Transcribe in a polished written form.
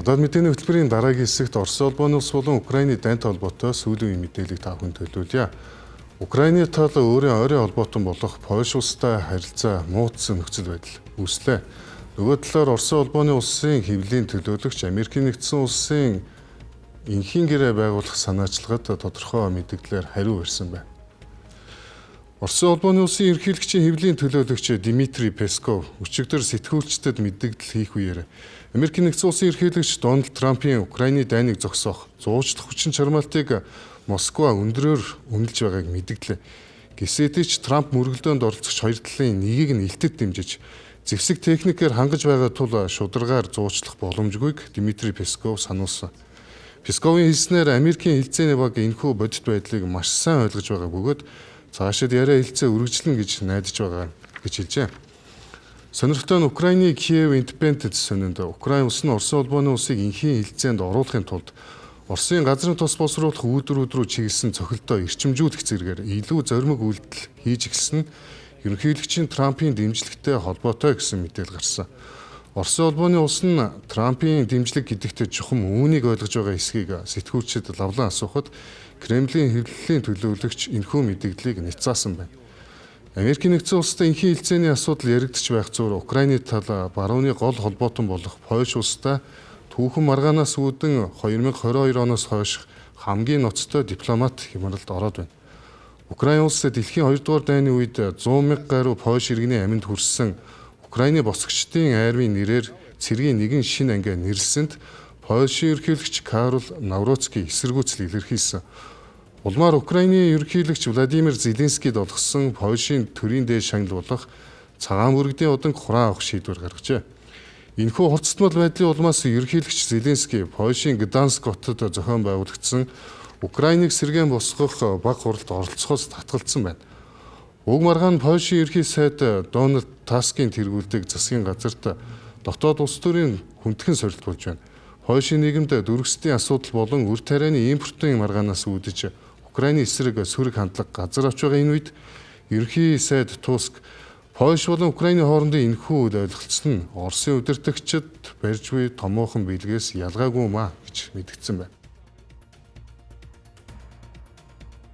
Гадаад мэдээний хөтөлбөрийн дараагийн хэсэгт Орос улбооны улс болон Украины дайнт холбоотой сүүлийн мэдээллийг та бүхэнд төлөвлөе. Украины тал өөрийн ойрын холбоотон болох Польш улстай харилцаа муутсан нөхцөл байдал үүслээ. Нөгөө талаар Орос улбооны улсын хэвлэлийн төлөөлөгч Америкийн нэгдсэн улсын энхийн гэрээ байгуулах санаачлагад тодорхой мэдээлэлээр хариу ирсэн байна. Орос улбооны улсын ерөнхийлөгчийн хэвлэлийн төлөөлөгч Дмитрий Песков өчигдөр сэтгүүлчдэд мэдээлэл хийх үеэр Америкийн нэгдсэн улсын ерөнхийлөгч Дональд Трампын Украины дайныг зогсоох зуучлах хүчин чармаалтыг Москва өндрөөр үнэлж байгааг мэдгэлээ. Гэсэдий ч Трамп мөргөлдөөнд оролцогч хоёр талын нэгийг нь илтэд дэмжиж зэвсэг техникээр хангаж байгаа тул шударгаар зуучлах боломжгүйг Дмитрий Песков сануулсан. Песковын хэлснээр Америкийн хэлцээний баг энэхүү бодит байдлыг маш сайн ойлгож байгаа бөгөөд цаашид яриа хэлцээ үргэлжлэнэ гэж найдаж байгаа гэж хэлжээ. Сонирхолтой нь Украины Киев Independent сонинд Украин улс нь Орос улбооны улсыг энхийн хэлцээнд оруулахын тулд Оросын газрын тус боловсруулах үйлдвэрүүд рүү чиглэсэн цохилтоо эрчимжүүлэх зэргээр илүү зоримог үйлдэл хийж эхэлсэн нь ерөнхийлөгчийн Трампын дэмжлэгтэй холбоотой гэсэн мэдээлэл гарсан. Орос улбооны улс нь Трампын дэмжлэг гэдэгт чухам үүнийг ойлгож байгаа эсэхийг сэтгүүлчид лавлан асуухад Кремлийн хэвлэлийн төлөөлөгч энэхүү мэдээллийг няцаасан байна. Америкийн нэгдсэн улстай энхийн хэлцээний асуудал яригдчих байх зуур Украины тал барууны гол холбоотон болох Польш улстай түүхэн маргаанаас үүдэн 2022 оноос хойш хамгийн ноцтой дипломат хямралд ороод байна. Украин улс дэлхийн 2 дугаар дайны үед 100,000 гаруй Польш иргэний аминд хүрсэн Украины босгочдын айрын нэрээр цэргийн нэгэн шинэ анги нэрлсэнд Польшийн ерөнхийлөгч Карл Навроцкий эсэргүүцэл илэрхийлсэн. Улмаар Украины ерөнхийлөгч Владимир Зеленскийд олгосон Польшийн төрийн дээд шагнал болох цагаан бүргэдийн уданг хураан авах шийдвэр гаргажээ. Энэхүү хурцтмал байдлын улмаас ерөнхийлөгч Зеленский Польшийн Гданск хотод зохион байгуулагдсан Украиныг сэргээн босгох баг хуралд оролцохоос татгалзсан байна. Уг маргаан Польшийн ерхий сайд Дональд Таскийн тэргүүлдэг засгийн газарт дотоод улс төрийн хүндхэн сорилт болж байна. Польшийн нийгэмд дүргэсдийн асуудал болон үр тарианы импортын маргаанаас үүдэж Украины эсрэг сөрөг хандлага газар авч байгаа энэ үед ерхий сайд Туск Польш болон Украины хоорондын энэхүү үйл ойлголцол нь Оросын удирдагчид барьж буй томоохон биелгээс ялгаагүй маа гэж мэдгдсэн байна.